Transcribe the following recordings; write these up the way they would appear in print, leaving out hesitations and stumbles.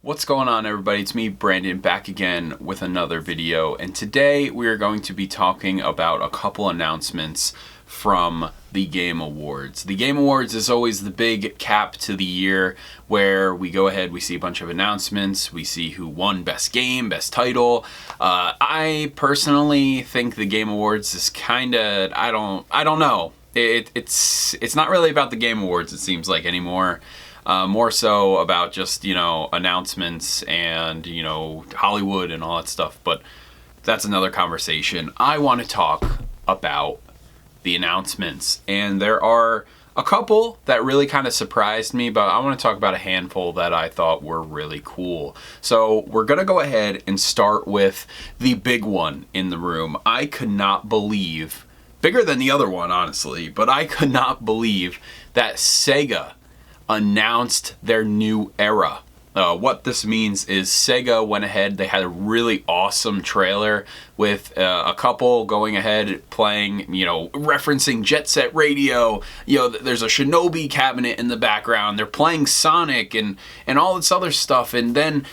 What's going on, everybody? It's me, Brandon, back again with another video, and today we are going to be talking about a couple announcements from the Game Awards. The Game Awards is always the big cap to the year where we go ahead, we see a bunch of announcements, we see who won Best Game, Best Title. I personally think the Game Awards is kinda, I don't know. It's not really about the Game Awards, it seems like, anymore. More so about just, announcements and, Hollywood and all that stuff. But that's another conversation. I want to talk about the announcements. And there are a couple that really kind of surprised me, but I want to talk about a handful that I thought were really cool. So we're going to go ahead and start with the big one in the room. I could not believe, bigger than the other one, honestly, but I could not believe that Sega announced their new era. What this means is Sega went ahead, they had a really awesome trailer with a couple going ahead playing, referencing Jet Set Radio. There's a Shinobi cabinet in the background. They're playing Sonic and all this other stuff. And then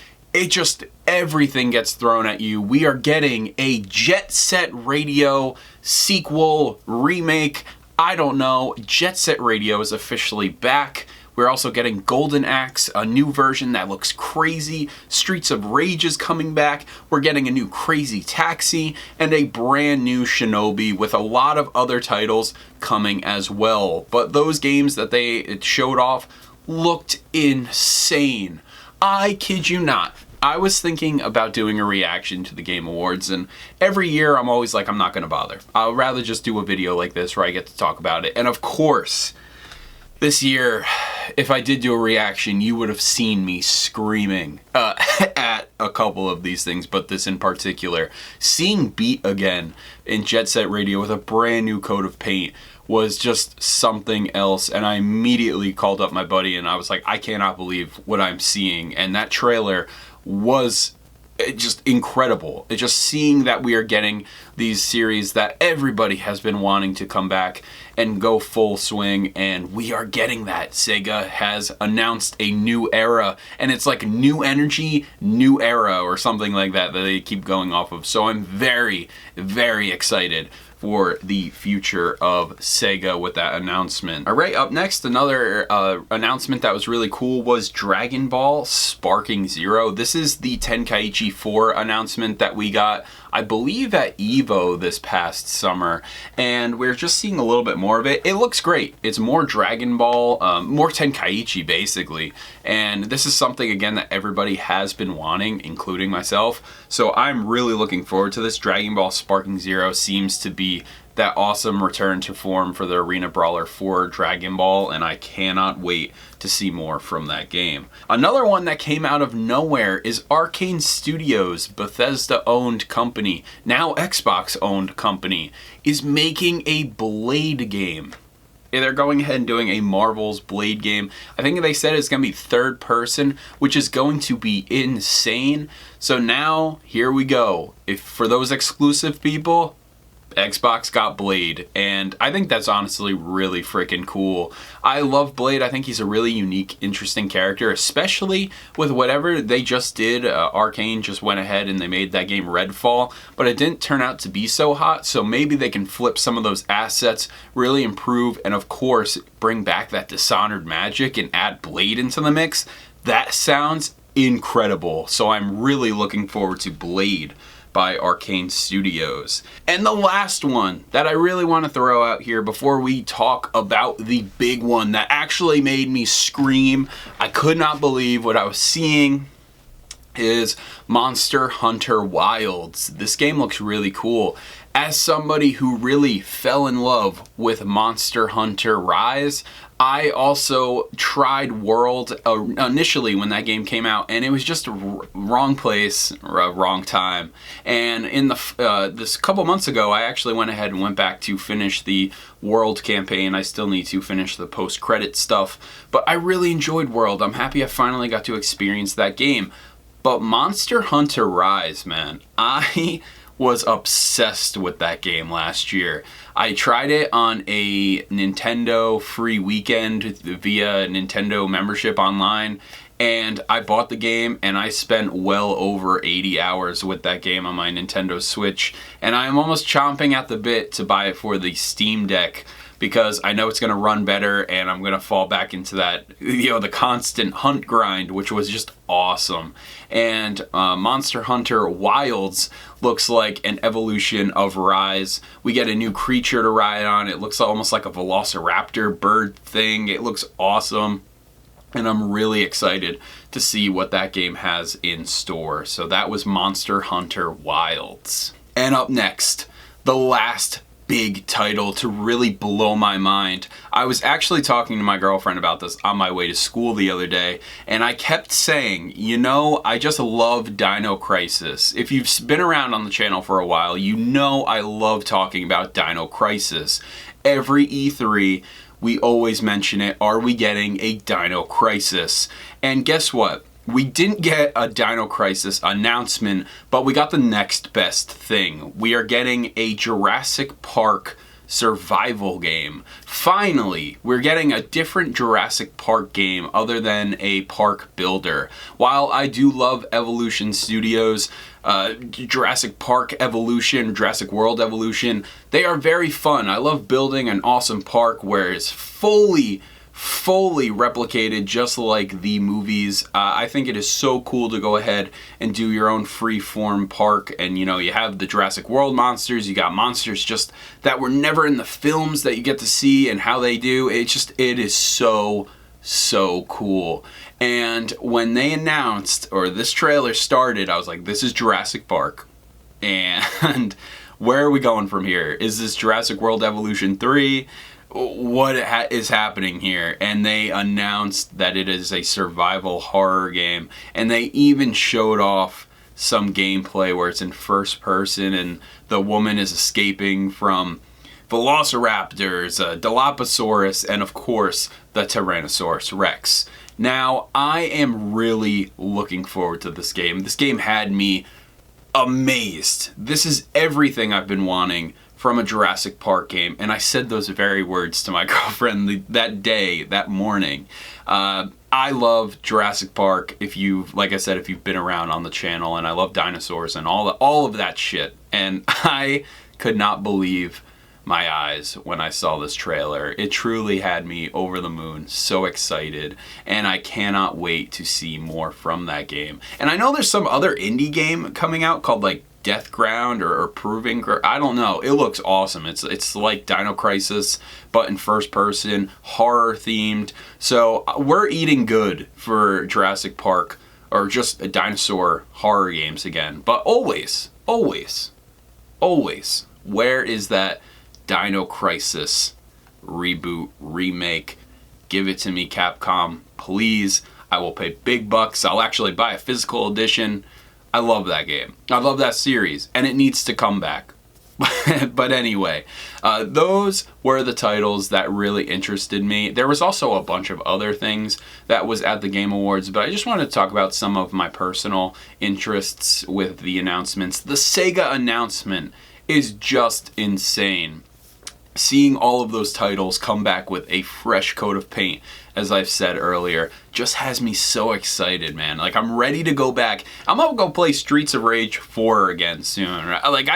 everything gets thrown at you. We are getting a Jet Set Radio sequel, remake. I don't know. Jet Set Radio is officially back. We're also getting Golden Axe, a new version that looks crazy. Streets of Rage is coming back. We're getting a new Crazy Taxi and a brand new Shinobi with a lot of other titles coming as well. But those games that it showed off looked insane. I kid you not. I was thinking about doing a reaction to the Game Awards, and every year I'm always like, I'm not going to bother. I'll rather just do a video like this where I get to talk about it. And of course, this year, if I did do a reaction, you would have seen me screaming at a couple of these things, but this in particular. Seeing Beat again in Jet Set Radio with a brand new coat of paint was just something else, and I immediately called up my buddy and I was like, I cannot believe what I'm seeing. And that trailer was just incredible. It's just seeing that we are getting these series that everybody has been wanting to come back and go full swing, and we are getting that. Sega has announced a new era, and it's like new energy, new era, or something like that they keep going off of. So I'm very, very excited for the future of Sega with that announcement. All right, up next, another announcement that was really cool was Dragon Ball Sparking Zero. This is the Tenkaichi 4 announcement that we got, I believe, at EVO this past summer, and we're just seeing a little bit more of it. It looks great. It's more Dragon Ball, more Tenkaichi basically, and this is something, again, that everybody has been wanting, including myself. So I'm really looking forward to this. Dragon Ball Sparking Zero seems to be that awesome return to form for the Arena Brawler for Dragon Ball, and I cannot wait to see more from that game. Another one that came out of nowhere is Arcane Studios, Bethesda-owned company, now Xbox-owned company, is making a Blade game. They're going ahead and doing a Marvel's Blade game. I think they said it's going to be third person, which is going to be insane. So now, here we go. If for those exclusive people, Xbox got Blade, and I think that's honestly really freaking cool. I love Blade. I think he's a really unique, interesting character, especially with whatever they just did. Arcane just went ahead and they made that game Redfall, but it didn't turn out to be so hot, so maybe they can flip some of those assets, really improve, and of course, bring back that Dishonored magic and add Blade into the mix. That sounds incredible, so I'm really looking forward to Blade by Arcane Studios. And the last one that I really want to throw out here before we talk about the big one that actually made me scream, I could not believe what I was seeing, is Monster Hunter Wilds. This game looks really cool. As somebody who really fell in love with Monster Hunter Rise, I also tried World initially when that game came out, and it was just wrong place, wrong time. And in this couple months ago, I actually went ahead and went back to finish the World campaign. I still need to finish the post-credit stuff, but I really enjoyed World. I'm happy I finally got to experience that game. But Monster Hunter Rise, man, I was obsessed with that game last year. I tried it on a Nintendo free weekend via Nintendo membership online, and I bought the game and I spent well over 80 hours with that game on my Nintendo Switch, and I am almost chomping at the bit to buy it for the Steam Deck because I know it's going to run better and I'm going to fall back into that, the constant hunt grind, which was just awesome. And Monster Hunter Wilds looks like an evolution of Rise. We get a new creature to ride on. It looks almost like a velociraptor bird thing. It looks awesome. And I'm really excited to see what that game has in store. So that was Monster Hunter Wilds. And up next, the last big title to really blow my mind. I was actually talking to my girlfriend about this on my way to school the other day, and I kept saying, I just love Dino Crisis. If you've been around on the channel for a while, you know I love talking about Dino Crisis. Every E3, we always mention it. Are we getting a Dino Crisis? And guess what? We didn't get a Dino Crisis announcement, but we got the next best thing. We are getting a Jurassic Park survival game. Finally, we're getting a different Jurassic Park game other than a park builder. While I do love Evolution Studios, Jurassic Park Evolution, Jurassic World Evolution, they are very fun. I love building an awesome park where it's fully replicated just like the movies. I think it is so cool to go ahead and do your own free-form park, and you have the Jurassic World monsters, you got monsters just that were never in the films that you get to see and how they do. It is so cool. And when they announced, or this trailer started, I was like, this is Jurassic Park. And where are we going from here? Is this Jurassic World Evolution 3? What is happening here? And they announced that it is a survival horror game, and they even showed off some gameplay where it's in first person and the woman is escaping from velociraptors, Dilophosaurus, and of course the Tyrannosaurus Rex. Now, I am really looking forward to this game. This game had me amazed. This is everything I've been wanting from a Jurassic Park game, and I said those very words to my girlfriend that morning. I love Jurassic Park. Like I said, if you've been around on the channel, and I love dinosaurs and all of that shit. And I could not believe my eyes when I saw this trailer. It truly had me over the moon, so excited, and I cannot wait to see more from that game. And I know there's some other indie game coming out called like Death Ground or Proving Ground. I don't know. It looks awesome. It's like Dino Crisis, but in first person, horror themed. So we're eating good for Jurassic Park, or just a dinosaur horror games again. But always, where is that Dino Crisis reboot, remake? Give it to me, Capcom, please. I will pay big bucks. I'll actually buy a physical edition. I love that game. I love that series, and it needs to come back. But anyway, those were the titles that really interested me. There was also a bunch of other things that was at the Game Awards, but I just wanted to talk about some of my personal interests with the announcements. The Sega announcement is just insane. Seeing all of those titles come back with a fresh coat of paint, as I've said earlier, just has me so excited, man. Like, I'm ready to go back. I'm gonna go play Streets of Rage 4 again soon. Like,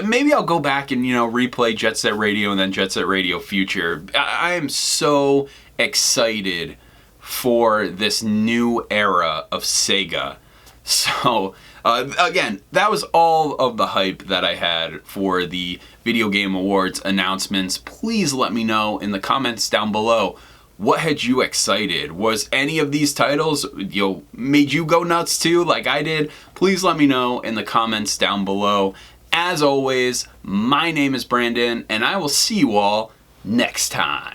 maybe I'll go back and, replay Jet Set Radio and then Jet Set Radio Future. I am so excited for this new era of Sega. So, again, that was all of the hype that I had for the Video Game Awards announcements. Please let me know in the comments down below, what had you excited? Was any of these titles, made you go nuts too, like I did? Please let me know in the comments down below. As always, my name is Brandon, and I will see you all next time.